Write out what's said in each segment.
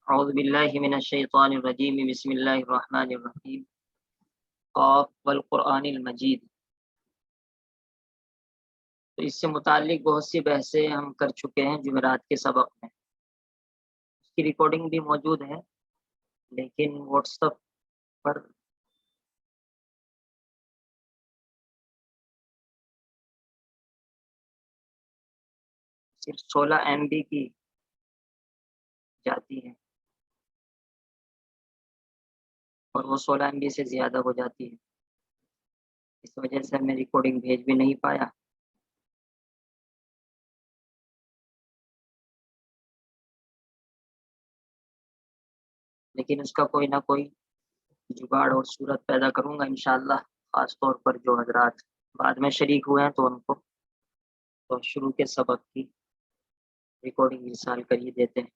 اعوذ باللہ من الشیطان الرجیم بسم اللہ الرحمن الرحیم قاف والقرآن المجید۔ تو اس سے متعلق بہت سی بحثیں ہم کر چکے ہیں جمعرات کے سبق میں، اس کی ریکارڈنگ بھی موجود ہے، لیکن واٹس ایپ پر صرف 16 MB کی جاتی ہے اور وہ 16 MB سے زیادہ ہو جاتی ہے، اس وجہ سے میں ریکارڈنگ بھیج بھی نہیں پایا۔ لیکن اس کا کوئی نہ کوئی جگاڑ اور صورت پیدا کروں گا انشاءاللہ، خاص طور پر جو حضرات بعد میں شریک ہوئے ہیں تو ان کو تو شروع کے سبق کی ریکارڈنگ ارسال کر ہی دیتے ہیں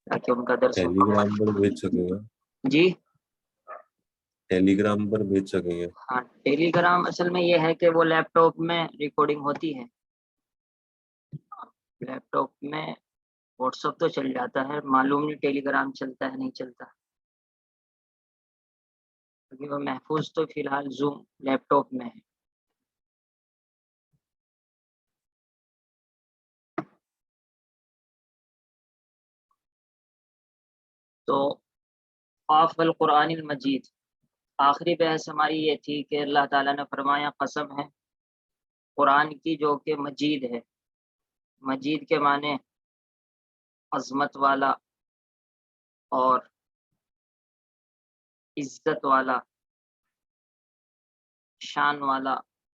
تاکہ ان کا درس ٹیلی گرام پر بھیج سکیں گے؟ جی ٹیلی گرام پر بھیج سکیں گے؟ ہاں، ٹیلی گرام اصل میں یہ ہے کہ وہ لیپ ٹاپ میں ریکارڈنگ ہوتی ہے، لیپ ٹاپ میں واٹس ایپ تو چل جاتا ہے، معلوم نہیں ٹیلی گرام چلتا ہے نہیں چلتا، کیونکہ وہ محفوظ تو فی الحال زوم لیپ ٹاپ میں ہے۔ تو قاف والقرآن المجید، آخری بحث ہماری یہ تھی کہ اللہ تعالیٰ نے فرمایا قسم ہے قرآن کی جو کہ مجید ہے، مجید کے معنی عظمت والا اور عزت والا، شان والا،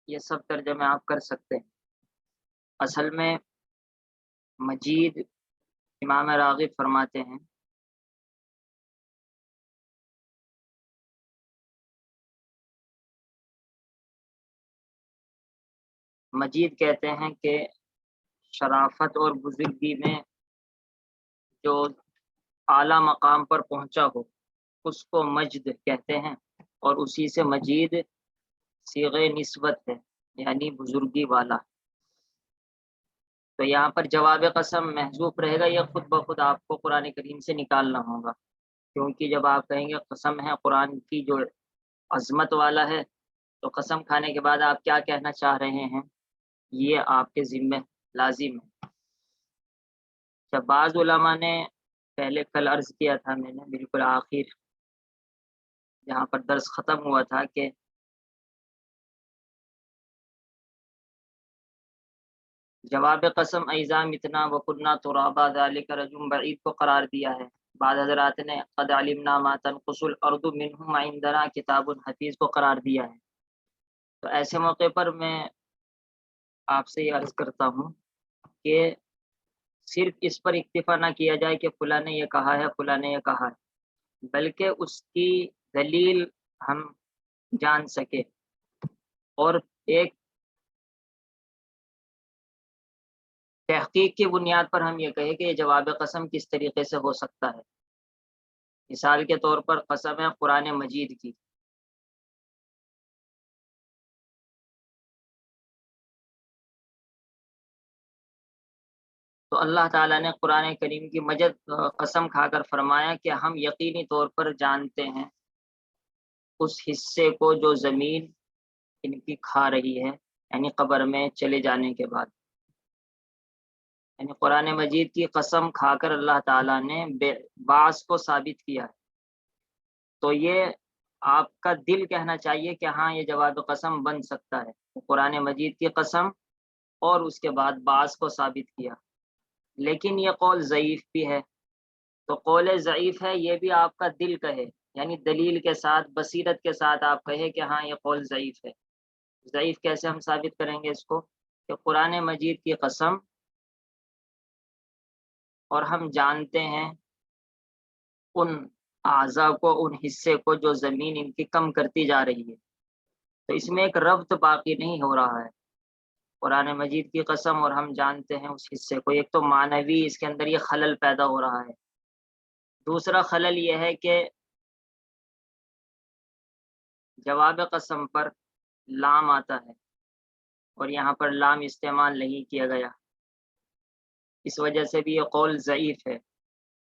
یہ سب ترجمے آپ کر سکتے ہیں۔ اصل میں مجید امام راغب فرماتے ہیں مجید کہتے ہیں کہ شرافت اور بزرگی میں جو اعلیٰ مقام پر پہنچا ہو اس کو مجد کہتے ہیں، اور اسی سے مجید صیغہ نسبت ہے یعنی بزرگی والا۔ تو یہاں پر جواب قسم محذوف رہے گا، یہ خود بخود آپ کو قرآن کریم سے نکالنا ہوگا، کیونکہ جب آپ کہیں گے قسم ہے قرآن کی جو عظمت والا ہے تو قسم کھانے کے بعد آپ کیا کہنا چاہ رہے ہیں یہ آپ کے ذمہ لازم ہے۔ جب بعض علماء نے پہلے کل عرض کیا تھا میں نے بالکل آخر جہاں پر درس ختم ہوا تھا کہ جواب قسم ایزام اتنا وکنہ ترابا ذالک رجم بعید کو قرار دیا ہے، بعض حضرات نے قد علمنا ما تنقص الارض منہم عندنا کتاب حفیظ کو قرار دیا ہے۔ تو ایسے موقع پر میں آپ سے یہ عرض کرتا ہوں کہ صرف اس پر اکتفا نہ کیا جائے کہ فلاں نے یہ کہا ہے فلاں نے یہ کہا ہے، بلکہ اس کی دلیل ہم جان سکے اور ایک تحقیق کی بنیاد پر ہم یہ کہیں کہ یہ جواب قسم کس طریقے سے ہو سکتا ہے۔ مثال کے طور پر قسم ہے قرآن مجید کی، تو اللہ تعالیٰ نے قرآن کریم کی مجد قسم کھا کر فرمایا کہ ہم یقینی طور پر جانتے ہیں اس حصے کو جو زمین ان کی کھا رہی ہے، یعنی قبر میں چلے جانے کے بعد، یعنی قرآن مجید کی قسم کھا کر اللہ تعالیٰ نے بعث کو ثابت کیا ہے۔ تو یہ آپ کا دل کہنا چاہیے کہ ہاں یہ جواب قسم بن سکتا ہے، قرآن مجید کی قسم اور اس کے بعد بعث کو ثابت کیا، لیکن یہ قول ضعیف بھی ہے۔ تو قول ضعیف ہے یہ بھی آپ کا دل کہے، یعنی دلیل کے ساتھ بصیرت کے ساتھ آپ کہے کہ ہاں یہ قول ضعیف ہے۔ ضعیف کیسے ہم ثابت کریں گے اس کو کہ قرآن مجید کی قسم اور ہم جانتے ہیں ان اعضاء کو، ان حصے کو جو زمین ان کی کم کرتی جا رہی ہے، تو اس میں ایک ربط باقی نہیں ہو رہا ہے۔ قرآن مجید کی قسم اور ہم جانتے ہیں اس حصے کو، ایک تو معنوی اس کے اندر یہ خلل پیدا ہو رہا ہے، دوسرا خلل یہ ہے کہ جواب قسم پر لام آتا ہے اور یہاں پر لام استعمال نہیں کیا گیا، اس وجہ سے بھی یہ قول ضعیف ہے۔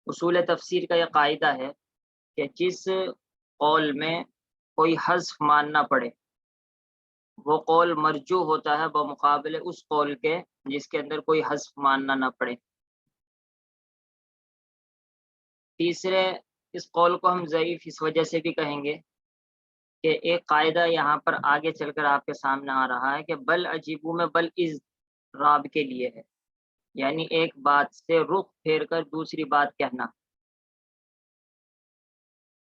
اصول تفسیر کا یہ قاعدہ ہے کہ جس قول میں کوئی حذف ماننا پڑے وہ قول مرجوح ہوتا ہے بمقابلے اس قول کے جس کے اندر کوئی حذف ماننا نہ پڑے۔ تیسرے اس قول کو ہم ضعیف اس وجہ سے بھی کہیں گے کہ ایک قاعدہ یہاں پر آگے چل کر آپ کے سامنے آ رہا ہے کہ بل عجیبو میں بل اضراب کے لیے ہے، یعنی ایک بات سے رخ پھیر کر دوسری بات کہنا۔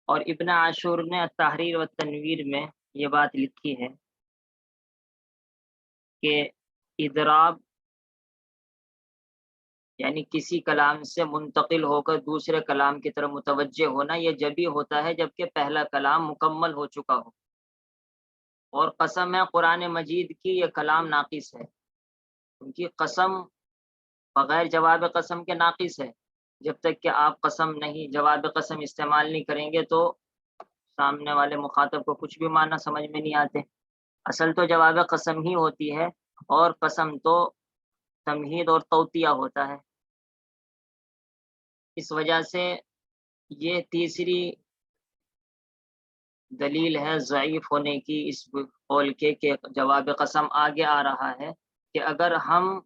اور ابن عاشور نے التحریر و تنویر میں یہ بات لکھی ہے کہ اضراب یعنی کسی کلام سے منتقل ہو کر دوسرے کلام کی طرف متوجہ ہونا، یہ جبھی ہوتا ہے جبکہ پہلا کلام مکمل ہو چکا ہو۔ اور قسم ہے قرآن مجید کی یہ کلام ناقص ہے، کیونکہ قسم بغیر جواب قسم کے ناقص ہے۔ جب تک کہ آپ قسم نہیں، جواب قسم استعمال نہیں کریں گے تو سامنے والے مخاطب کو کچھ بھی معنی سمجھ میں نہیں آتے۔ اصل تو جواب قسم ہی ہوتی ہے، اور قسم تو تمہید اور توطیہ ہوتا ہے۔ اس وجہ سے یہ تیسری دلیل ہے ضعیف ہونے کی اس قول کے کہ جواب قسم آگے آ رہا ہے کہ اگر ہم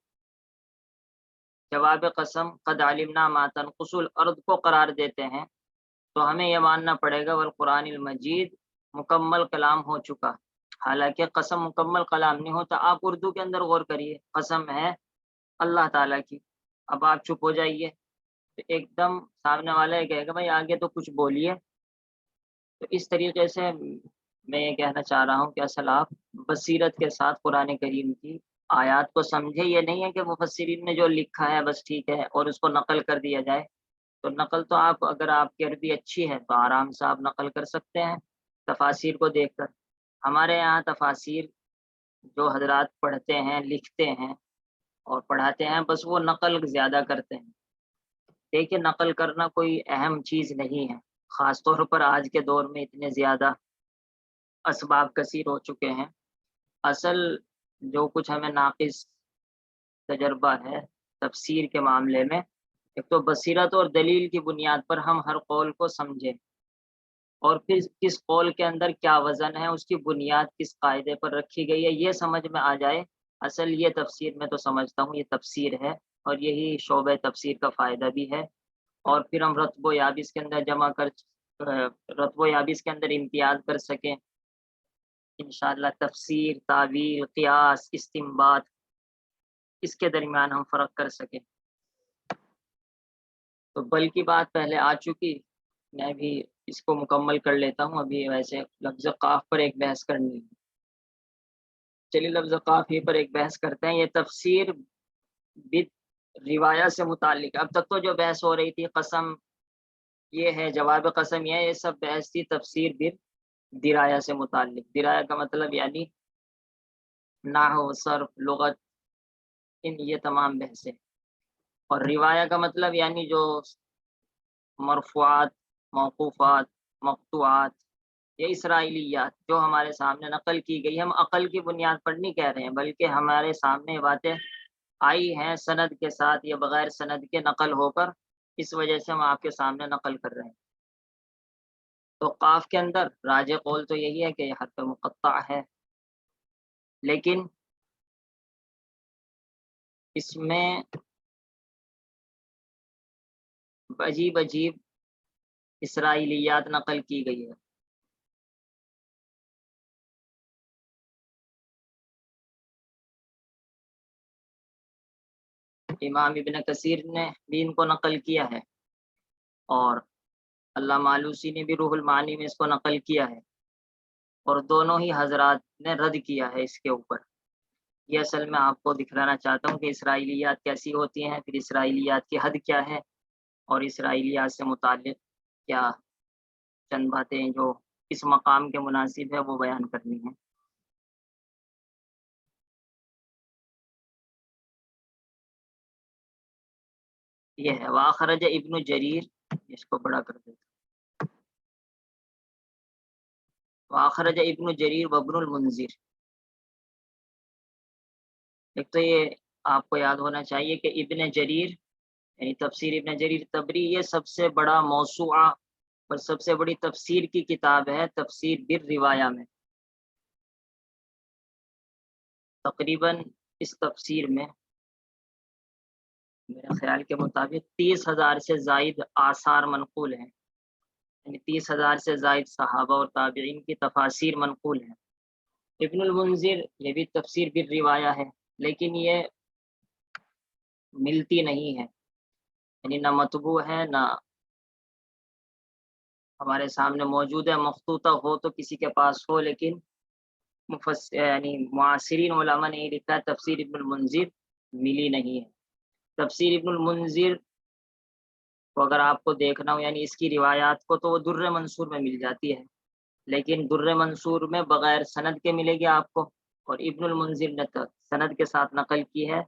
جواب قسم قد علمنا ما تنقص الارض کو قرار دیتے ہیں تو ہمیں یہ ماننا پڑے گا والقرآن المجید مکمل کلام ہو چکا، حالانکہ قسم مکمل کلام نہیں ہوتا۔ آپ اردو کے اندر غور کریے، قسم ہے اللہ تعالیٰ کی، اب آپ چپ ہو جائیے تو ایک دم سامنے والا یہ کہے گا بھائی آگے تو کچھ بولیے۔ تو اس طریقے سے میں یہ کہنا چاہ رہا ہوں کہ اصل آپ بصیرت کے ساتھ قرآن کریم کی آیات کو سمجھے۔ یہ نہیں ہے کہ مفسرین نے جو لکھا ہے بس ٹھیک ہے اور اس کو نقل کر دیا جائے، تو نقل تو آپ اگر آپ کی عربی اچھی ہے تو آرام سے آپ نقل کر سکتے ہیں تفاسیر کو دیکھ کر۔ ہمارے یہاں تفاسیر جو حضرات پڑھتے ہیں، لکھتے ہیں اور پڑھاتے ہیں، بس وہ نقل زیادہ کرتے ہیں۔ دیکھیے نقل کرنا کوئی اہم چیز نہیں ہے، خاص طور پر آج کے دور میں اتنے زیادہ اسباب کثیر ہو چکے ہیں۔ اصل جو کچھ ہمیں ناقص تجربہ ہے تفسیر کے معاملے میں، ایک تو بصیرت اور دلیل کی بنیاد پر ہم ہر قول کو سمجھیں، اور پھر کس قول کے اندر کیا وزن ہے، اس کی بنیاد کس قاعدے پر رکھی گئی ہے، یہ سمجھ میں آ جائے۔ اصل یہ تفسیر میں تو سمجھتا ہوں یہ تفسیر ہے، اور یہی شعبہ تفسیر کا فائدہ بھی ہے۔ اور پھر ہم رتب و یابس کے اندر رتب و یابس کے اندر امتیاز کر سکیں انشاءاللہ۔ تفسیر، تعویل، قیاس، استنباط، اس کے درمیان ہم فرق کر سکیں۔ تو بل کی بات پہلے آ چکی، میں بھی اس کو مکمل کر لیتا ہوں۔ ابھی ویسے لفظ قاف پر ایک بحث کرنی ہے، چلیے لفظ قاف ہی پر ایک بحث کرتے ہیں۔ یہ تفسیر روایہ سے متعلق، اب تک تو جو بحث ہو رہی تھی قسم یہ ہے، جواب قسم یہ ہے، یہ سب بحث تھی تفسیر درایا سے متعلق۔ درایا کا مطلب یعنی نحو، صرف، لغت، یہ تمام بحثیں۔ اور روایہ کا مطلب یعنی جو مرفوعات، موقوفات، مقطوعات، یہ اسرائیلیات جو ہمارے سامنے نقل کی گئی، ہم عقل کی بنیاد پر نہیں کہہ رہے ہیں، بلکہ ہمارے سامنے باتیں آئی ہیں سند کے ساتھ یا بغیر سند کے نقل ہو کر، اس وجہ سے ہم آپ کے سامنے نقل کر رہے ہیں۔ تو قاف کے اندر راجح قول تو یہی ہے کہ یہ حرف مقطع ہے، لیکن اس میں عجیب عجیب اسرائیلیات نقل کی گئی ہے۔ امام ابن کثیر نے بھی ان کو نقل کیا ہے، اور علامہ آلوسی نے بھی روح المعانی میں اس کو نقل کیا ہے، اور دونوں ہی حضرات نے رد کیا ہے اس کے اوپر۔ یہ اصل میں آپ کو دکھلانا چاہتا ہوں کہ اسرائیلیات کیسی ہوتی ہیں، پھر اسرائیلیات کی حد کیا ہے، اور اسرائیلیات سے متعلق کیا چند باتیں جو اس مقام کے مناسب ہے وہ بیان کرنی ہیں۔ یہ ہے واخرج ابن جریر، اس کو بڑا کر دیتا، واخرج ابن جریر وابن المنذر۔ ایک تو یہ آپ کو یاد ہونا چاہیے کہ ابن جریر یعنی تفسیر ابن جریر تبری یہ سب سے بڑا موسوعہ اور سب سے بڑی تفسیر کی کتاب ہے تفسیر بالروایہ میں. تقریباً اس تفسیر میں میرے خیال کے مطابق 30,000 سے زائد آثار منقول ہیں، یعنی 30,000 سے زائد صحابہ اور تابعین کی تفاسیر منقول ہیں. ابن المنذر یہ بھی تفسیر بالروایہ ہے، لیکن یہ ملتی نہیں ہے، یعنی نہ مطبوع ہے نہ ہمارے سامنے موجود ہے. مخطوطہ ہو تو کسی کے پاس ہو، لیکن یعنی معاصرین علماء نے یہ لکھا ہے تفسیر ابن المنذر ملی نہیں ہے. تفسیر ابن المنذر کو اگر آپ کو دیکھنا ہو یعنی اس کی روایات کو تو وہ در منصور میں مل جاتی ہے، لیکن در منصور میں بغیر سند کے ملے گی آپ کو، اور ابن المنذر نے سند کے ساتھ نقل کی ہے،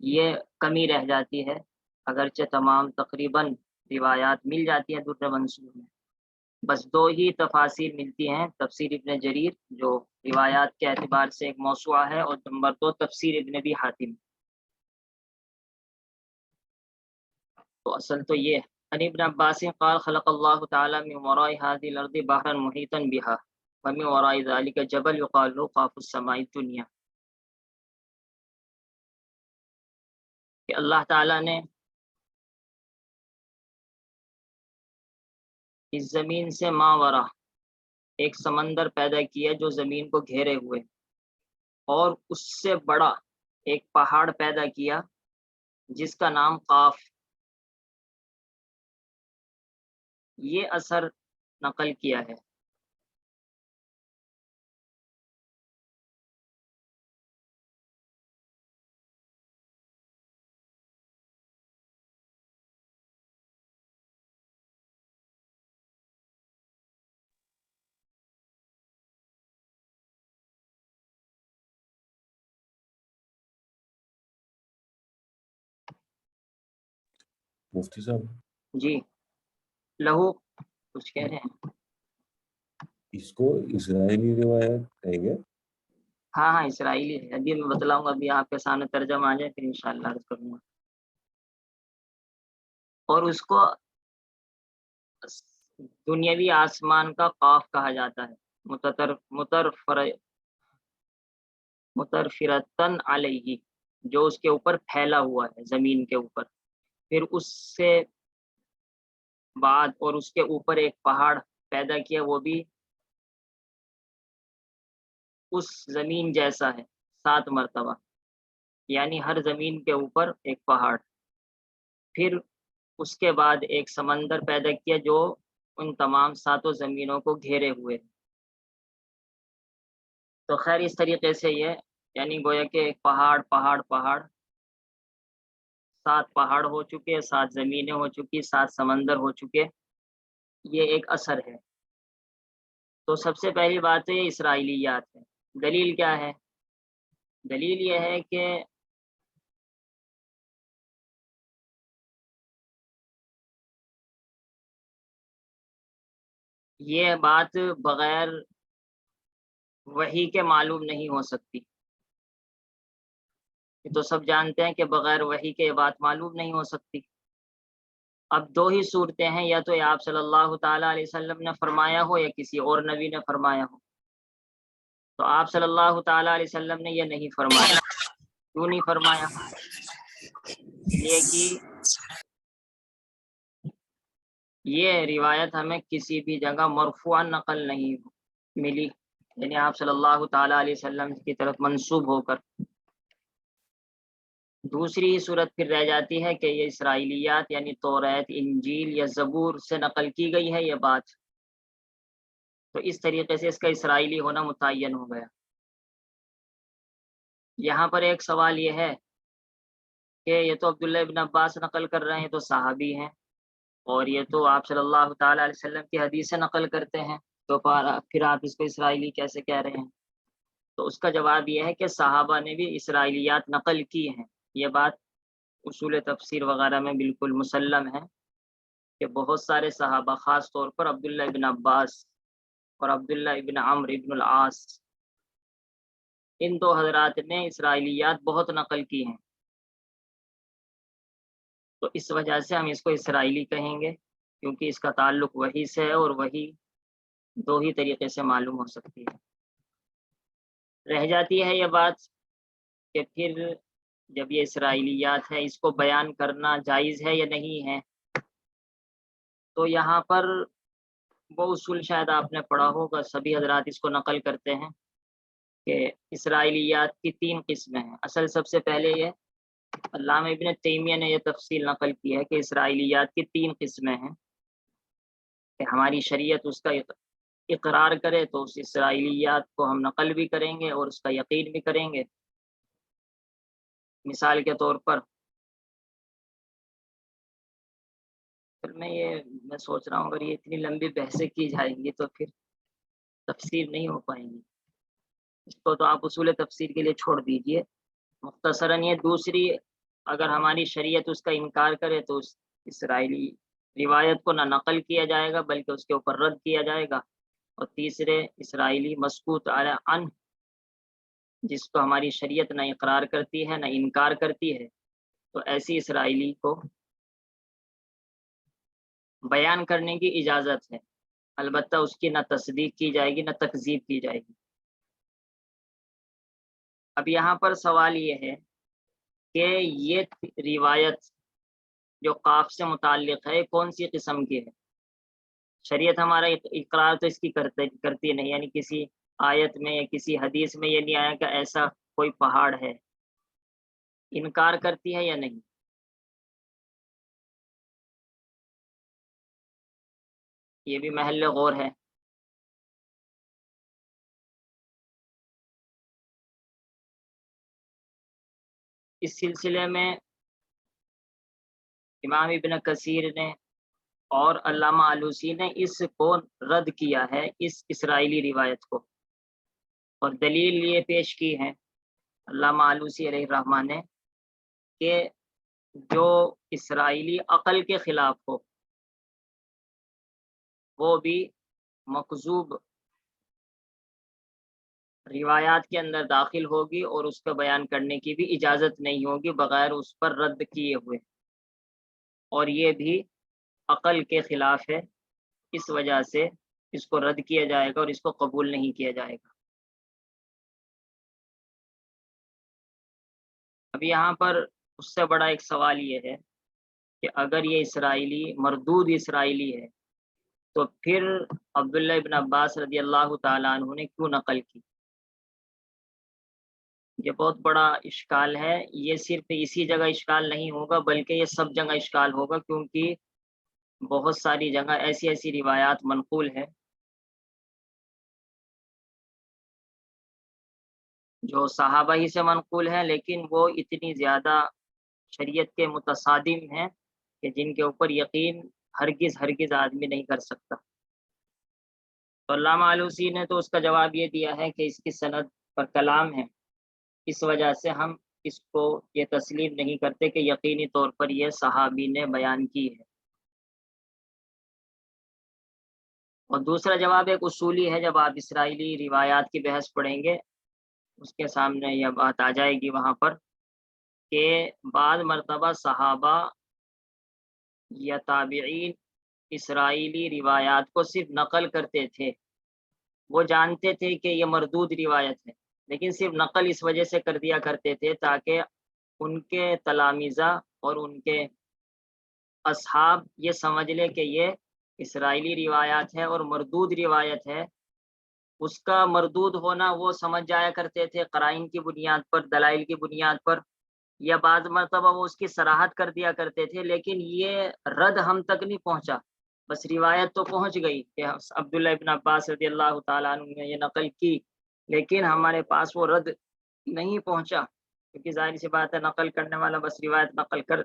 یہ کمی رہ جاتی ہے. اگرچہ تمام تقریباً روایات مل جاتی ہیں در منصور میں، بس دو ہی تفاسیر ملتی ہیں، تفسیر ابن جریر جو روایات کے اعتبار سے ایک موسوعہ ہے، اور نمبر 2 تفسیر ابن ابی حاتم. تو اصل تو یہ عن ابن عباس قال خلق اللہ تعالی من وراء هذه الارض بحرا محیطا بها ومن وراء ذلك جبل يقال له قاف السماء الدنيا، کہ اللہ تعالی نے اس زمین سے ماورا ایک سمندر پیدا کیا جو زمین کو گھیرے ہوئے، اور اس سے بڑا ایک پہاڑ پیدا کیا جس کا نام قاف. یہ اثر نقل کیا ہے. مفتی صاحب جی لہو کچھ کہہ رہے ہیں؟ اس کو اسرائیلی روایت کہیں گے؟ ہاں ہاں اسرائیلی ہے، ابھی میں بتلاؤں گا، ابھی آپ کے سامنے ترجمہ آ جائے پھر انشاءاللہ عرض کروں گا. اور اس کو دنیاوی آسمان کا قاف کہا جاتا ہے، مترفرتن علیہ، جو اس کے اوپر پھیلا ہوا ہے زمین کے اوپر. پھر اس سے بعد اور اس کے اوپر ایک پہاڑ پیدا کیا، وہ بھی اس زمین جیسا ہے 7 مرتبہ، یعنی ہر زمین کے اوپر ایک پہاڑ. پھر اس کے بعد ایک سمندر پیدا کیا جو ان تمام 7 زمینوں کو گھیرے ہوئے. تو خیر اس طریقے سے یہ یعنی گویا کہ ایک پہاڑ پہاڑ پہاڑ 7 پہاڑ ہو چکے، 7 زمینیں ہو چکی، 7 سمندر ہو چکے، یہ ایک اثر ہے. تو سب سے پہلی بات ہے اسرائیلیات ہے. دلیل کیا ہے؟ دلیل یہ ہے کہ یہ بات بغیر وحی کے معلوم نہیں ہو سکتی. یہ تو سب جانتے ہیں کہ بغیر وحی کے یہ بات معلوم نہیں ہو سکتی. اب 2 ہی صورتیں ہیں، یا تو آپ صلی اللہ تعالی علیہ وسلم نے فرمایا ہو یا کسی اور نبی نے فرمایا ہو. تو آپ صلی اللہ تعالی علیہ وسلم نے یہ نہیں فرمایا. کیوں نہیں فرمایا؟ یہ کہ یہ روایت ہمیں کسی بھی جگہ مرفوعا نقل نہیں ملی، یعنی آپ صلی اللہ تعالی علیہ وسلم کی طرف منسوب ہو کر. دوسری صورت پھر رہ جاتی ہے کہ یہ اسرائیلیات یعنی توریت، انجیل یا زبور سے نقل کی گئی ہے یہ بات، تو اس طریقے سے اس کا اسرائیلی ہونا متعین ہو گیا. یہاں پر ایک سوال یہ ہے کہ یہ تو عبداللہ ابن عباس نقل کر رہے ہیں، تو صحابی ہیں، اور یہ تو آپ صلی اللہ تعالی علیہ وسلم کی حدیث سے نقل کرتے ہیں، تو پھر آپ اس کو اسرائیلی کیسے کہہ رہے ہیں؟ تو اس کا جواب یہ ہے کہ صحابہ نے بھی اسرائیلیات نقل کی ہیں. یہ بات اصول تفسیر وغیرہ میں بالکل مسلم ہے کہ بہت سارے صحابہ، خاص طور پر عبداللہ ابن عباس اور عبداللہ ابن عمرو ابن العاص، ان 2 حضرات نے اسرائیلیات بہت نقل کی ہیں. تو اس وجہ سے ہم اس کو اسرائیلی کہیں گے، کیونکہ اس کا تعلق وحی سے ہے اور وحی دو ہی طریقے سے معلوم ہو سکتی ہے۔ رہ جاتی ہے یہ بات کہ پھر جب یہ اسرائیلیات ہے اس کو بیان کرنا جائز ہے یا نہیں ہے، تو یہاں پر وہ اصول شاید آپ نے پڑھا ہوگا، سبھی حضرات اس کو نقل کرتے ہیں کہ اسرائیلیات کی 3 قسمیں ہیں۔ اصل سب سے پہلے یہ علامہ ابن تیمیہ نے یہ تفصیل نقل کی ہے کہ اسرائیلیات کی 3 قسمیں ہیں کہ ہماری شریعت اس کا اقرار کرے تو اس اسرائیلیات کو ہم نقل بھی کریں گے اور اس کا یقین بھی کریں گے۔ مثال کے طور پر پھر میں سوچ رہا ہوں اگر یہ اتنی لمبی بحثیں کی جائیں گی تو پھر تفسیر نہیں ہو پائیں گی، اس کو تو آپ اصول تفسیر کے لیے چھوڑ دیجئے۔ مختصراً یہ دوسری، اگر ہماری شریعت اس کا انکار کرے تو اس اسرائیلی روایت کو نہ نقل کیا جائے گا بلکہ اس کے اوپر رد کیا جائے گا۔ اور تیسرے اسرائیلی مسکوت علی عنہ، جس کو ہماری شریعت نہ اقرار کرتی ہے نہ انکار کرتی ہے، تو ایسی اسرائیلی کو بیان کرنے کی اجازت ہے، البتہ اس کی نہ تصدیق کی جائے گی نہ تکذیب کی جائے گی۔ اب یہاں پر سوال یہ ہے کہ یہ روایت جو قاف سے متعلق ہے کون سی قسم کی ہے؟ شریعت ہمارا اقرار تو اس کی کرتی نہیں، یعنی کسی آیت میں یا کسی حدیث میں یہ نہیں آیا کہ ایسا کوئی پہاڑ ہے، انکار کرتی ہے یا نہیں؟ یہ بھی محل غور ہے۔ اس سلسلے میں امام ابن کثیر نے اور علامہ آلوسی نے اس کو رد کیا ہے، اس اسرائیلی روایت کو، اور دلیل یہ پیش کی ہے علامہ آلوسی علیہ الرحمٰ نے کہ جو اسرائیلی عقل کے خلاف ہو وہ بھی مکذوب روایات کے اندر داخل ہوگی اور اس کو بیان کرنے کی بھی اجازت نہیں ہوگی بغیر اس پر رد کیے ہوئے، اور یہ بھی عقل کے خلاف ہے، اس وجہ سے اس کو رد کیا جائے گا اور اس کو قبول نہیں کیا جائے گا۔ اب یہاں پر اس سے بڑا ایک سوال یہ ہے کہ اگر یہ اسرائیلی مردود اسرائیلی ہے تو پھر عبداللہ ابن عباس رضی اللہ تعالیٰ عنہ نے کیوں نقل کی؟ یہ بہت بڑا اشکال ہے، یہ صرف اسی جگہ اشکال نہیں ہوگا بلکہ یہ سب جگہ اشکال ہوگا، کیونکہ بہت ساری جگہ ایسی ایسی روایات منقول ہیں جو صحابہ ہی سے منقول ہیں لیکن وہ اتنی زیادہ شریعت کے متصادم ہیں کہ جن کے اوپر یقین ہرگز آدمی نہیں کر سکتا۔ تو علامہ آلوسی نے تو اس کا جواب یہ دیا ہے کہ اس کی سند پر کلام ہے، اس وجہ سے ہم اس کو یہ تسلیم نہیں کرتے کہ یقینی طور پر یہ صحابی نے بیان کی ہے۔ اور دوسرا جواب ایک اصولی ہے، جب آپ اسرائیلی روایات کی بحث پڑھیں گے اس کے سامنے یہ بات آ جائے گی وہاں پر کہ بعض مرتبہ صحابہ یا تابعین اسرائیلی روایات کو صرف نقل کرتے تھے، وہ جانتے تھے کہ یہ مردود روایت ہے لیکن صرف نقل اس وجہ سے کر دیا کرتے تھے تاکہ ان کے تلامذہ اور ان کے اصحاب یہ سمجھ لے کہ یہ اسرائیلی روایات ہے اور مردود روایت ہے۔ اس کا مردود ہونا وہ سمجھ جایا کرتے تھے قرائن کی بنیاد پر، دلائل کی بنیاد پر، یا بعض مرتبہ وہ اس کی صراحت کر دیا کرتے تھے لیکن یہ رد ہم تک نہیں پہنچا، بس روایت تو پہنچ گئی کہ عبداللہ ابن عباس رضی اللہ تعالیٰ عنہ نے یہ نقل کی لیکن ہمارے پاس وہ رد نہیں پہنچا، کیونکہ ظاہر سی بات ہے نقل کرنے والا بس روایت نقل کر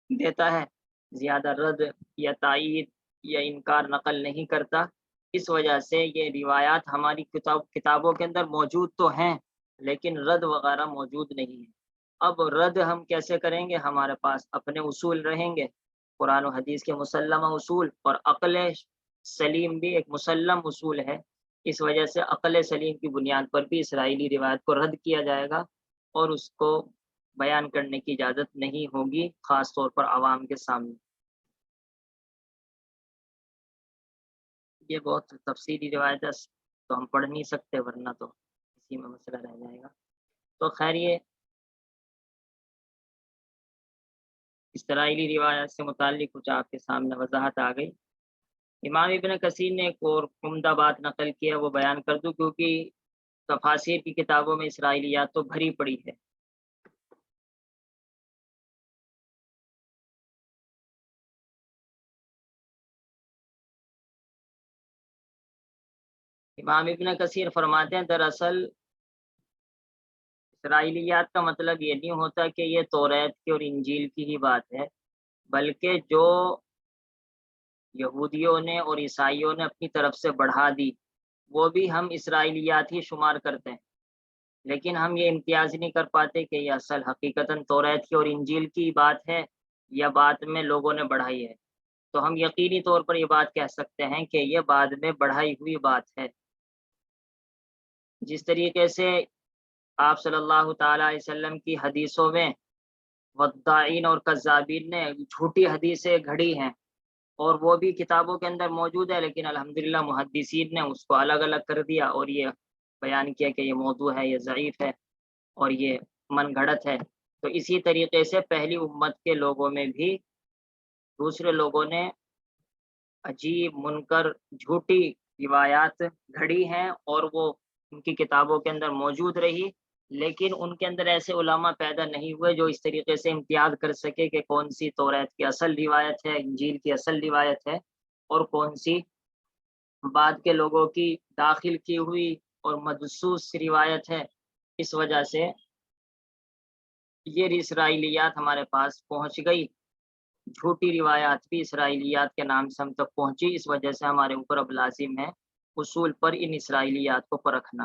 دیتا ہے، زیادہ رد یا تائید یا انکار نقل نہیں کرتا۔ اس وجہ سے یہ روایات ہماری کتابوں کے اندر موجود تو ہیں لیکن رد وغیرہ موجود نہیں ہے۔ اب رد ہم کیسے کریں گے؟ ہمارے پاس اپنے اصول رہیں گے، قرآن و حدیث کے مسلمہ اصول، اور عقل سلیم بھی ایک مسلم اصول ہے، اس وجہ سے عقل سلیم کی بنیاد پر بھی اسرائیلی روایت کو رد کیا جائے گا اور اس کو بیان کرنے کی اجازت نہیں ہوگی، خاص طور پر عوام کے سامنے۔ یہ بہت تفصیلی روایت ہے تو ہم پڑھ نہیں سکتے، ورنہ تو اسی میں مسئلہ رہ جائے گا۔ تو خیر یہ اسرائیلی روایت سے متعلق کچھ آپ کے سامنے وضاحت آ گئی۔ امام ابن کثیر نے ایک اور عمدہ بات نقل کیا، وہ بیان کر دوں کیونکہ تفاسیر کی کتابوں میں اسرائیلیات تو بھری پڑی ہے۔ امام ابن کثیر فرماتے ہیں دراصل اسرائیلیات کا مطلب یہ نہیں ہوتا کہ یہ توریت کی اور انجیل کی ہی بات ہے، بلکہ جو یہودیوں نے اور عیسائیوں نے اپنی طرف سے بڑھا دی وہ بھی ہم اسرائیلیات ہی شمار کرتے ہیں، لیکن ہم یہ امتیاز نہیں کر پاتے کہ یہ اصل حقیقتاً توریت کی اور انجیل کی بات ہے یا بعد میں لوگوں نے بڑھائی ہے۔ تو ہم یقینی طور پر یہ بات کہہ سکتے ہیں کہ یہ بعد میں بڑھائی ہوئی بات ہے۔ جس طریقے سے آپ صلی اللہ تعالی علیہ وسلم کی حدیثوں میں وضاعین اور کذابین نے جھوٹی حدیثیں گھڑی ہیں اور وہ بھی کتابوں کے اندر موجود ہے، لیکن الحمدللہ محدثین نے اس کو الگ الگ کر دیا اور یہ بیان کیا کہ یہ موضوع ہے، یہ ضعیف ہے اور یہ من گھڑت ہے۔ تو اسی طریقے سے پہلی امت کے لوگوں میں بھی دوسرے لوگوں نے عجیب منکر جھوٹی روایات گھڑی ہیں اور وہ ان کی کتابوں کے اندر موجود رہی، لیکن ان کے اندر ایسے علماء پیدا نہیں ہوئے جو اس طریقے سے امتیاز کر سکے کہ کون سی توریت کی اصل روایت ہے، انجیل کی اصل روایت ہے اور کون سی بعد کے لوگوں کی داخل کی ہوئی اور مدسوس روایت ہے۔ اس وجہ سے یہ اسرائیلیات ہمارے پاس پہنچ گئی، جھوٹی روایات بھی اسرائیلیات کے نام سے ہم تک پہنچی، اس وجہ سے ہمارے اوپر اب لازم ہے اصول پر ان اسرائیلیات کو پرکھنا۔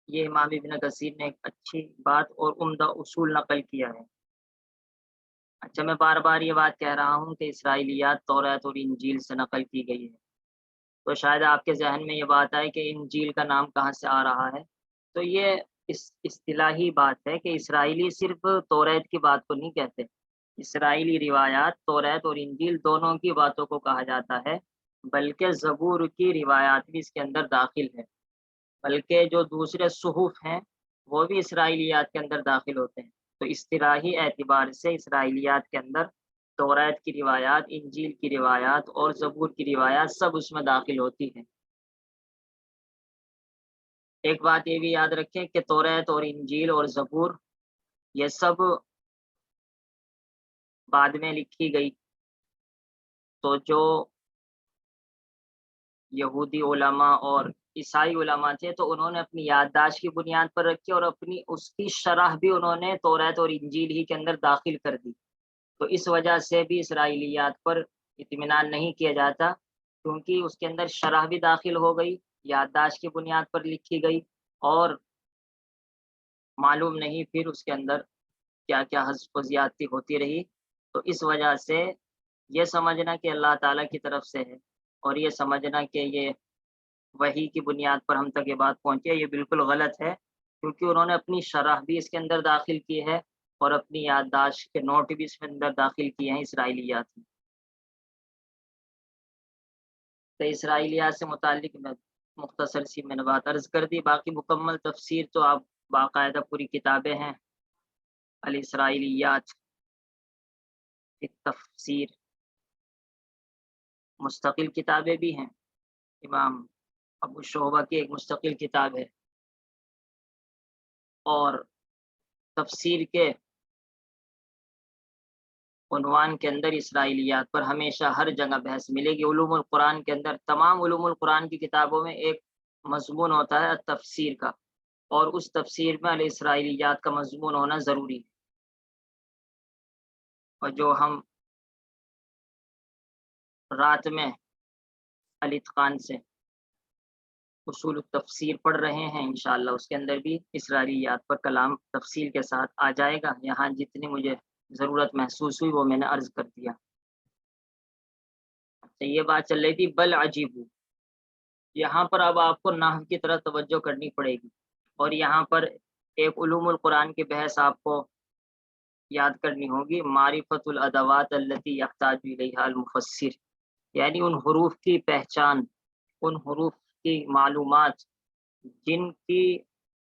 یہ امام ابن کثیر نے ایک اچھی بات اور عمدہ اصول نقل کیا ہے۔ اچھا، میں بار بار یہ بات کہہ رہا ہوں کہ اسرائیلیات توریت اور انجیل سے نقل کی گئی ہے، تو شاید آپ کے ذہن میں یہ بات آئے کہ انجیل کا نام کہاں سے آ رہا ہے۔ تو یہ اصطلاحی بات ہے کہ اسرائیلی صرف توریت کی بات کو نہیں کہتے، اسرائیلی روایات توریت اور انجیل دونوں کی باتوں کو کہا جاتا ہے، بلکہ زبور کی روایات بھی اس کے اندر داخل ہے، بلکہ جو دوسرے صحف ہیں وہ بھی اسرائیلیات کے اندر داخل ہوتے ہیں۔ تو اصطلاحی اعتبار سے اسرائیلیات کے اندر توریت کی روایات، انجیل کی روایات اور زبور کی روایات سب اس میں داخل ہوتی ہیں۔ ایک بات یہ بھی یاد رکھیں کہ توریت اور انجیل اور زبور یہ سب بعد میں لکھی گئی، تو جو یہودی علماء اور عیسائی علماء تھے تو انہوں نے اپنی یادداشت کی بنیاد پر رکھی اور اپنی اس کی شرح بھی انہوں نے توریت اور انجیل ہی کے اندر داخل کر دی۔ تو اس وجہ سے بھی اسرائیلیات پر اطمینان نہیں کیا جاتا، کیونکہ اس کے اندر شرح بھی داخل ہو گئی، یادداشت کی بنیاد پر لکھی گئی اور معلوم نہیں پھر اس کے اندر کیا کیا حذف و زیادتی ہوتی رہی۔ تو اس وجہ سے یہ سمجھنا کہ اللہ تعالیٰ کی طرف سے ہے اور یہ سمجھنا کہ یہ وحی کی بنیاد پر ہم تک یہ بات پہنچی ہے، یہ بالکل غلط ہے، کیونکہ انہوں نے اپنی شرح بھی اس کے اندر داخل کی ہے اور اپنی یادداشت کے نوٹ بھی اس کے اندر داخل کیے ہیں اسرائیلیات میں۔ تو اسرائیلیات سے متعلق میں مختصر سی میں نے بات عرض کر دی، باقی مکمل تفسیر تو آپ باقاعدہ پوری کتابیں ہیں الاسرائیلیات فی التفسیر، مستقل کتابیں بھی ہیں، امام ابو شعبہ کی ایک مستقل کتاب ہے، اور تفسیر کے عنوان کے اندر اسرائیلیات پر ہمیشہ ہر جگہ بحث ملے گی۔ علوم القرآن کے اندر تمام علوم القرآن کی کتابوں میں ایک مضمون ہوتا ہے تفسیر کا، اور اس تفسیر میں الاسرائیلیات کا مضمون ہونا ضروری ہے۔ اور جو ہم رات میں الاتقان سے اصول التفسیر پڑھ رہے ہیں انشاءاللہ اس کے اندر بھی اسرائیلیات پر کلام تفصیل کے ساتھ آ جائے گا۔ یہاں جتنی مجھے ضرورت محسوس ہوئی وہ میں نے عرض کر دیا۔ تو یہ بات چل رہی تھی بل عجیب، یہاں پر اب آپ کو نحو کی طرف توجہ کرنی پڑے گی، اور یہاں پر ایک علوم القرآن کی بحث آپ کو یاد کرنی ہوگی، معرفت الادوات التي يحتاج الیہا المفسر، یعنی ان حروف کی پہچان، ان حروف کی معلومات جن کی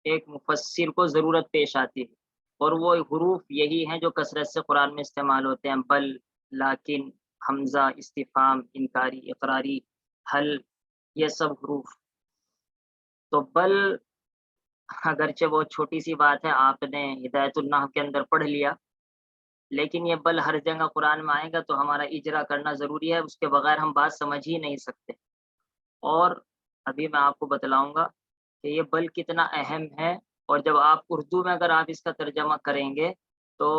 ایک مفسر کو ضرورت پیش آتی ہے، اور وہ حروف یہی ہیں جو کثرت سے قرآن میں استعمال ہوتے ہیں، بل، لیکن، حمزہ، استفہام، انکاری، اقراری، حل، یہ سب حروف۔ تو بل اگرچہ وہ چھوٹی سی بات ہے، آپ نے ہدایت النحو کے اندر پڑھ لیا، لیکن یہ بل ہر جگہ قرآن میں آئے گا تو ہمارا اجرا کرنا ضروری ہے، اس کے بغیر ہم بات سمجھ ہی نہیں سکتے۔ اور ابھی میں آپ کو بتلاؤں گا کہ یہ بل کتنا اہم ہے، اور جب آپ اردو میں اگر آپ اس کا ترجمہ کریں گے تو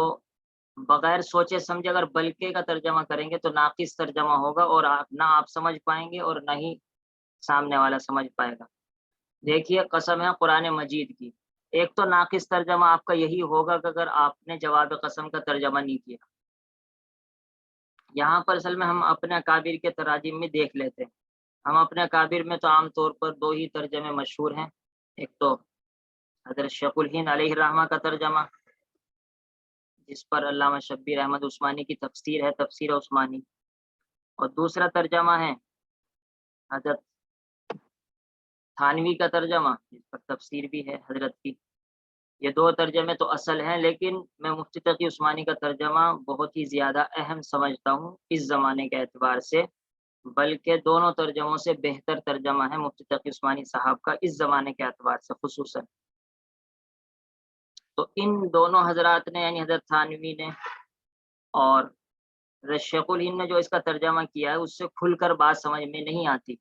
بغیر سوچے سمجھے اگر بلکہ کا ترجمہ کریں گے تو ناقص ترجمہ ہوگا، اور نہ آپ سمجھ پائیں گے اور نہ ہی سامنے والا سمجھ پائے گا۔ دیکھیے، قسم ہے قرآن مجید کی، ایک تو ناقص ترجمہ آپ کا یہی ہوگا کہ اگر آپ نے جواب قسم کا ترجمہ نہیں کیا۔ یہاں پر اصل میں ہم اپنے اکابر کے تراجم میں دیکھ لیتے ہیں، ہم اپنے اکابر میں تو عام طور پر دو ہی ترجمے مشہور ہیں، ایک تو حضرت شیخ الہند علیہ الرحمہ کا ترجمہ، جس پر علامہ شبیر احمد عثمانی کی تفسیر ہے، تفسیر عثمانی، اور دوسرا ترجمہ ہے حضرت تھانوی کا ترجمہ، جس پر تفسیر بھی ہے حضرت کی۔ یہ دو ترجمے تو اصل ہیں، لیکن میں مفتی تقی عثمانی کا ترجمہ بہت ہی زیادہ اہم سمجھتا ہوں اس زمانے کے اعتبار سے، بلکہ دونوں ترجموں سے بہتر ترجمہ ہے مفتی تقی عثمانی صاحب کا اس زمانے کے اعتبار سے خصوصاً۔ تو ان دونوں حضرات نے، یعنی حضرت تھانوی نے اور حضرت شیخ الہند نے جو اس کا ترجمہ کیا ہے، اس سے کھل کر بات سمجھ میں نہیں آتی،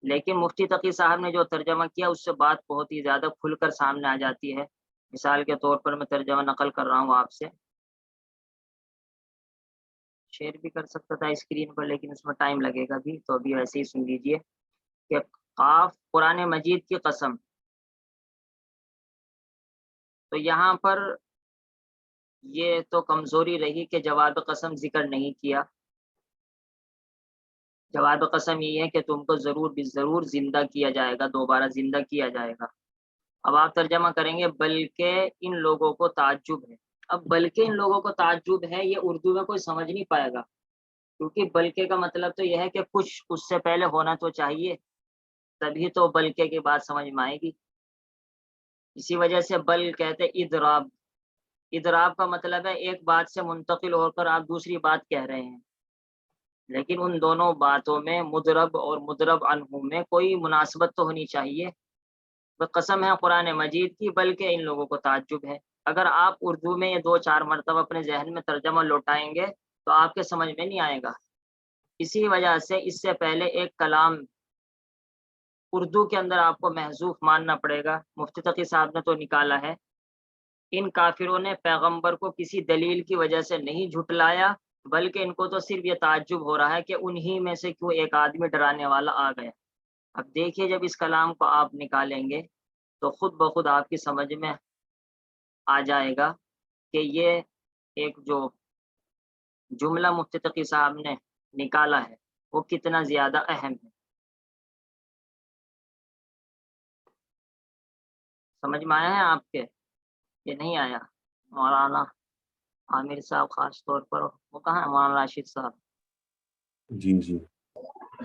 لیکن مفتی تقی صاحب نے جو ترجمہ کیا اس سے بات بہت ہی زیادہ کھل کر سامنے آ جاتی ہے۔ مثال کے طور پر میں ترجمہ نقل کر رہا ہوں آپ سے، شیئر بھی کر سکتا تھا اسکرین پر لیکن اس میں ٹائم لگے گا بھی، تو ابھی ویسے ہی سن لیجئے کہ قاف قرآن مجید کی قسم، تو یہاں پر یہ تو کمزوری رہی کہ جواب قسم ذکر نہیں کیا۔ جواب قسم یہ ہے کہ تم کو ضرور ضرور زندہ کیا جائے گا، دوبارہ زندہ کیا جائے گا۔ اب آپ ترجمہ کریں گے بلکہ ان لوگوں کو تعجب ہے۔ اب بلکہ ان لوگوں کو تعجب ہے، یہ اردو میں کوئی سمجھ نہیں پائے گا، کیونکہ بلکہ کا مطلب تو یہ ہے کہ کچھ اس سے پہلے ہونا تو چاہیے، تبھی تو بلکہ کی بات سمجھ میں آئے گی۔ اسی وجہ سے بل کہتے اضراب، اضراب کا مطلب ہے ایک بات سے منتقل ہو کر آپ دوسری بات کہہ رہے ہیں، لیکن ان دونوں باتوں میں مضرب اور مضرب عنہ میں کوئی مناسبت تو ہونی چاہیے۔ قسم ہے قرآن مجید کی، بلکہ ان لوگوں کو تعجب ہے۔ اگر آپ اردو میں یہ دو چار مرتبہ اپنے ذہن میں ترجمہ لوٹائیں گے تو آپ کے سمجھ میں نہیں آئے گا۔ اسی وجہ سے اس سے پہلے ایک کلام اردو کے اندر آپ کو محذوف ماننا پڑے گا، مفتی تقی صاحب نے تو نکالا ہے۔ ان کافروں نے پیغمبر کو کسی دلیل کی وجہ سے نہیں جھٹلایا، بلکہ ان کو تو صرف یہ تعجب ہو رہا ہے کہ انہی میں سے کیوں ایک آدمی ڈرانے والا آ گیا۔ اب دیکھیے، جب اس کلام کو آپ نکالیں گے تو خود بخود آپ کی سمجھ میں آ جائے گا کہ یہ ایک جو جملہ مفتی تقی صاحب نے نکالا ہے وہ کتنا زیادہ اہم ہے۔ سمجھ میں آیا ہے آپ کے؟ یہ نہیں آیا؟ مولانا عامر صاحب خاص طور پر، وہ کہاں ہے مولانا راشد صاحب؟ جی جی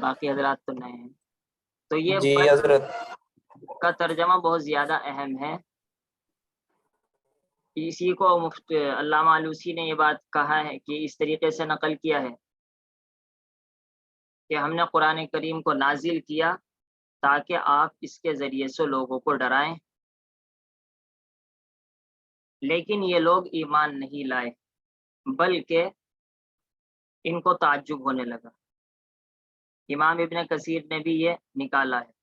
باقی حضرات تو نئے ہیں۔ تو یہ جی بل حضرت، کا ترجمہ بہت زیادہ اہم ہے۔ اسی کو علامہ آلوسی نے یہ بات کہا ہے کہ اس طریقے سے نقل کیا ہے کہ ہم نے قرآن کریم کو نازل کیا تاکہ آپ اس کے ذریعے سے لوگوں کو ڈرائیں، لیکن یہ لوگ ایمان نہیں لائے، بلکہ ان کو تعجب ہونے لگا۔ امام ابن کثیر نے بھی یہ نکالا ہے۔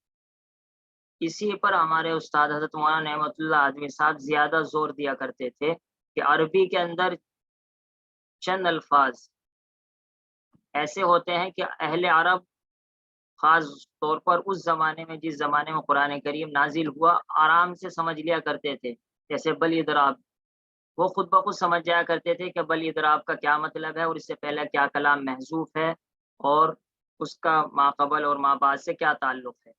اسی پر ہمارے استاد حضرت مولانا نعمت اللہ ادوی صاحب زیادہ زور دیا کرتے تھے کہ عربی کے اندر چند الفاظ ایسے ہوتے ہیں کہ اہل عرب خاص طور پر اس زمانے میں، جس زمانے میں قرآن کریم نازل ہوا، آرام سے سمجھ لیا کرتے تھے، جیسے بل اضراب، وہ خود بخود سمجھ جایا کرتے تھے کہ بل اضراب کا کیا مطلب ہے اور اس سے پہلے کیا کلام محذوف ہے اور اس کا ما قبل اور ما بعد سے کیا تعلق ہے۔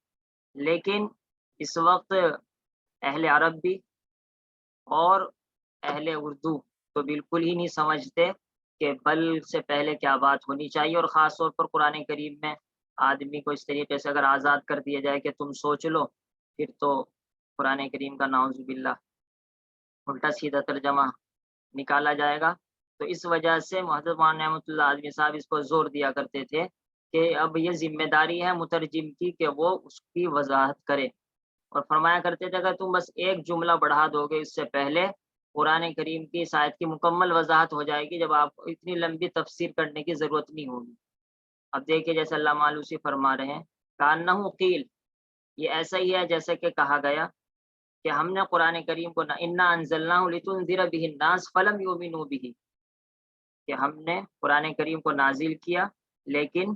لیکن اس وقت اہل عرب بھی اور اہل اردو تو بالکل ہی نہیں سمجھتے کہ بل سے پہلے کیا بات ہونی چاہیے، اور خاص طور پر قرآن کریم میں آدمی کو اس طریقے سے اگر آزاد کر دیا جائے کہ تم سوچ لو، پھر تو قرآن کریم کا نعوذ باللہ الٹا سیدھا ترجمہ نکالا جائے گا۔ تو اس وجہ سے محترم مولانا نعمت اللہ اعظمی صاحب اس کو زور دیا کرتے تھے کہ اب یہ ذمہ داری ہے مترجم کی کہ وہ اس کی وضاحت کرے، اور فرمایا کرتے تھے اگر تم بس ایک جملہ بڑھا دو گے اس سے پہلے، قرآن کریم کی اس آیت کی مکمل وضاحت ہو جائے گی، جب آپ کو اتنی لمبی تفسیر کرنے کی ضرورت نہیں ہوگی۔ اب دیکھیے جیسے اللہ مالوسی فرما رہے ہیں کانہ قیل، یہ ایسا ہی ہے جیسے کہ کہا گیا کہ ہم نے قرآن کریم کو انا انزلناہ لتنذر بہ الناس فلم یؤمنوا بہ، کہ ہم نے قرآن کریم کو نازل کیا لیکن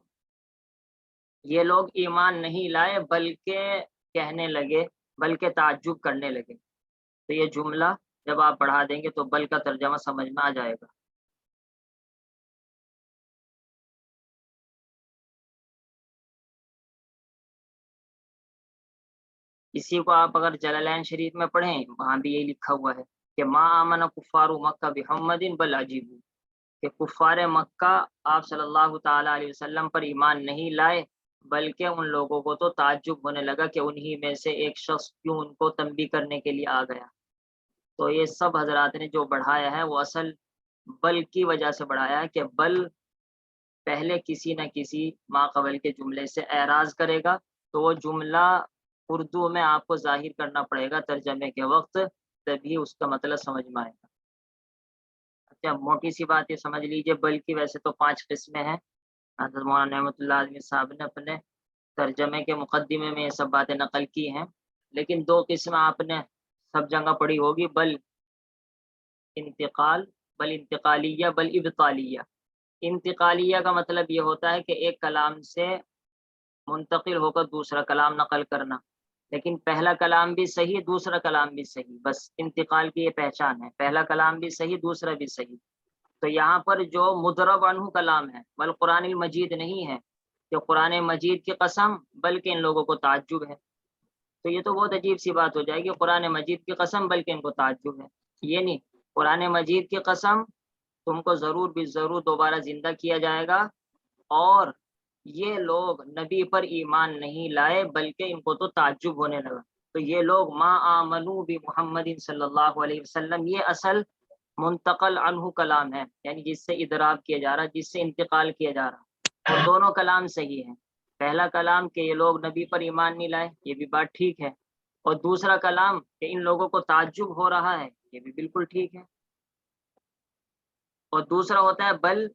یہ لوگ ایمان نہیں لائے، بلکہ کہنے لگے، بلکہ تعجب کرنے لگے۔ تو یہ جملہ جب آپ پڑھا دیں گے تو بل کا ترجمہ سمجھ میں آ جائے گا۔ اسی کو آپ اگر جلالین شریف میں پڑھیں وہاں بھی یہی لکھا ہوا ہے کہ ما آمن کفار مکہ بحمد بل عجیب، کہ کفار مکہ آپ صلی اللہ تعالی علیہ وسلم پر ایمان نہیں لائے، بلکہ ان لوگوں کو تو تعجب ہونے لگا کہ انہی میں سے ایک شخص کیوں ان کو تنبیہ کرنے کے لیے آ گیا۔ تو یہ سب حضرات نے جو بڑھایا ہے وہ اصل بل کی وجہ سے بڑھایا ہے کہ بل پہلے کسی نہ کسی ما قبل کے جملے سے اعراض کرے گا، تو وہ جملہ اردو میں آپ کو ظاہر کرنا پڑے گا ترجمے کے وقت، تبھی اس کا مطلب سمجھ میں آئے گا۔ اچھا موٹی سی بات یہ سمجھ لیجئے، بل کی ویسے تو 5 قسمیں ہیں۔ حضرت مولانا نعمت اللہ اعظمی صاحب نے اپنے ترجمے کے مقدمے میں یہ سب باتیں نقل کی ہیں، لیکن 2 قسم آپ نے سب جگہ پڑھی ہوگی، بل انتقال، بل انتقالیہ، بل ابطالیہ۔ انتقالیہ کا مطلب یہ ہوتا ہے کہ ایک کلام سے منتقل ہو کر دوسرا کلام نقل کرنا، لیکن پہلا کلام بھی صحیح دوسرا کلام بھی صحیح، بس انتقال کی یہ پہچان ہے، پہلا کلام بھی صحیح دوسرا بھی صحیح۔ تو یہاں پر جو مضرب عنہ کلام ہے بل قرآن المجید نہیں ہے کہ قرآن مجید کی قسم، بلکہ ان لوگوں کو تعجب ہے۔ تو یہ تو بہت عجیب سی بات ہو جائے گی، قرآن مجید کی قسم بلکہ ان کو تعجب ہے، یہ نہیں، قرآن مجید کی قسم تم کو ضرور بھی ضرور دوبارہ زندہ کیا جائے گا، اور یہ لوگ نبی پر ایمان نہیں لائے بلکہ ان کو تو تعجب ہونے لگا۔ تو یہ لوگ ما آمنو بمحمد صلی اللہ علیہ وسلم، یہ اصل منتقل عنہ کلام ہے، یعنی جس سے اضراب کیا جا رہا، جس سے انتقال کیا جا رہا، اور دونوں کلام صحیح ہیں۔ پہلا کلام کہ یہ لوگ نبی پر ایمان نہیں لائے، یہ بھی بات ٹھیک ہے، اور دوسرا کلام کہ ان لوگوں کو تعجب ہو رہا ہے، یہ بھی بالکل ٹھیک ہے۔ اور دوسرا ہوتا ہے بل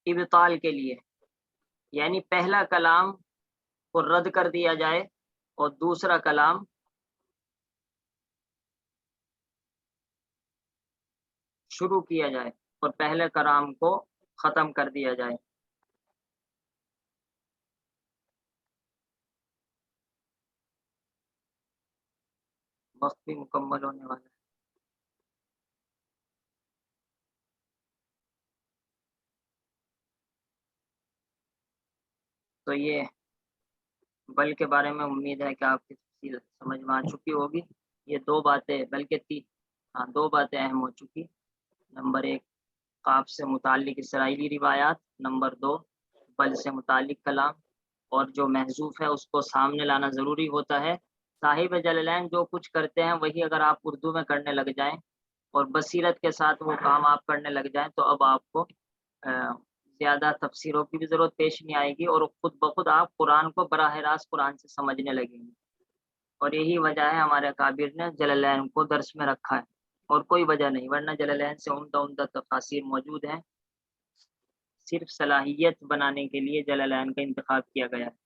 ابطال کے لیے، یعنی پہلا کلام کو رد کر دیا جائے اور دوسرا کلام شروع کیا جائے اور پہلے کلام کو ختم کر دیا جائے۔ وقت بھی مکمل ہونے والا ہے۔ تو یہ بل کے بارے میں امید ہے کہ آپ کی تفصیل سمجھ میں آ چکی ہوگی۔ یہ 2 باتیں بلکہ 2 باتیں اہم ہو چکی۔ نمبر 1 قاف سے متعلق اسرائیلی روایات، نمبر 2 بل سے متعلق کلام، اور جو محذوف ہے اس کو سامنے لانا ضروری ہوتا ہے۔ صاحب جلالین جو کچھ کرتے ہیں وہی اگر آپ اردو میں کرنے لگ جائیں اور بصیرت کے ساتھ وہ کام آپ کرنے لگ جائیں تو اب آپ کو زیادہ تفسیروں کی بھی ضرورت پیش نہیں آئے گی، اور خود بخود آپ قرآن کو براہ راست قرآن سے سمجھنے لگیں گے۔ اور یہی وجہ ہے ہمارے اکابر نے جلالین کو درس میں رکھا ہے، اور کوئی وجہ نہیں، ورنہ جلالین سے عمدہ تفاسیر موجود ہیں، صرف صلاحیت بنانے کے لیے جلالین کا انتخاب کیا گیا ہے۔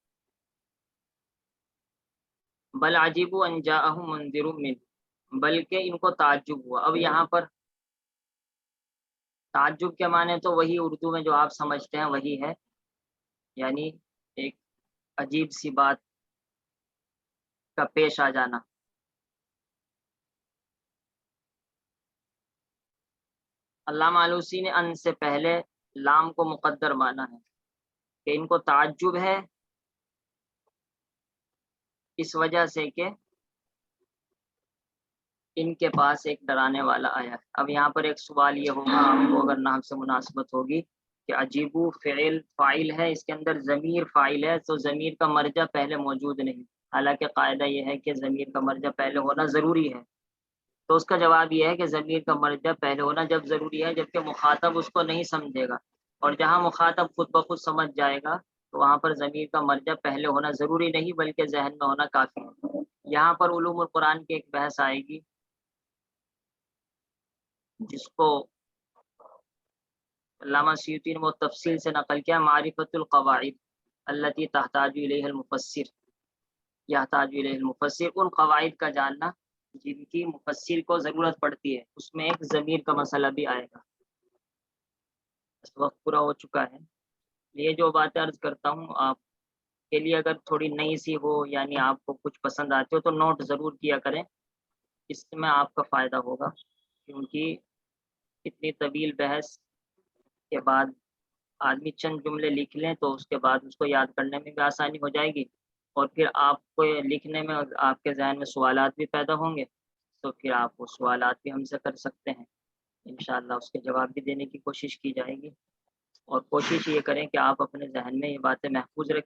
بل عجیبوا ان جاءہم منذر منہ، بلکہ ان کو تعجب ہوا۔ اب یہاں پر تعجب کے معنی تو وہی اردو میں جو آپ سمجھتے ہیں وہی ہے، یعنی ایک عجیب سی بات کا پیش آ جانا۔ علامہ آلوسی نے ان سے پہلے لام کو مقدر مانا ہے کہ ان کو تعجب ہے اس وجہ سے کہ ان کے پاس ایک ڈرانے والا آیا ہے۔ اب یہاں پر ایک سوال یہ ہوگا آپ کو اگر نام سے مناسبت ہوگی کہ عجیبو فعل فاعل ہے، اس کے اندر ضمیر فاعل ہے، تو ضمیر کا مرجع پہلے موجود نہیں، حالانکہ قاعدہ یہ ہے کہ ضمیر کا مرجع پہلے ہونا ضروری ہے۔ تو اس کا جواب یہ ہے کہ ضمیر کا مرجع پہلے ہونا جب ضروری ہے جبکہ مخاطب اس کو نہیں سمجھے گا، اور جہاں مخاطب خود بخود سمجھ جائے گا تو وہاں پر ضمیر کا مرجع پہلے ہونا ضروری نہیں بلکہ ذہن میں ہونا کافی ہے۔ یہاں پر علوم القرآن کی ایک بحث آئے گی جس کو علامہ سیوطی نے وہ تفصیل سے نقل کیا، معرفت القواعد التي تحتاج الیہ المفسر، یحتاج الیہ المفسر، ان قواعد کا جاننا جن کی مفسر کو ضرورت پڑتی ہے، اس میں ایک ضمیر کا مسئلہ بھی آئے گا۔ اس وقت پورا ہو چکا ہے، یہ جو باتیں عرض کرتا ہوں آپ کے لیے اگر تھوڑی نئی سی ہو یعنی آپ کو کچھ پسند آتے ہو تو نوٹ ضرور کیا کریں، اس میں آپ کا فائدہ ہوگا، کیونکہ اتنی طویل بحث کے بعد آدمی چند جملے لکھ لیں تو اس کے بعد اس کو یاد کرنے میں بھی آسانی ہو جائے گی، اور پھر آپ کو لکھنے میں آپ کے ذہن میں سوالات بھی پیدا ہوں گے تو پھر آپ وہ سوالات بھی ہم سے کر سکتے ہیں، انشاءاللہ اس کے جواب بھی دینے کی کوشش کی جائے گی، اور کوشش یہ کریں کہ آپ اپنے ذہن میں یہ باتیں محفوظ رکھیں۔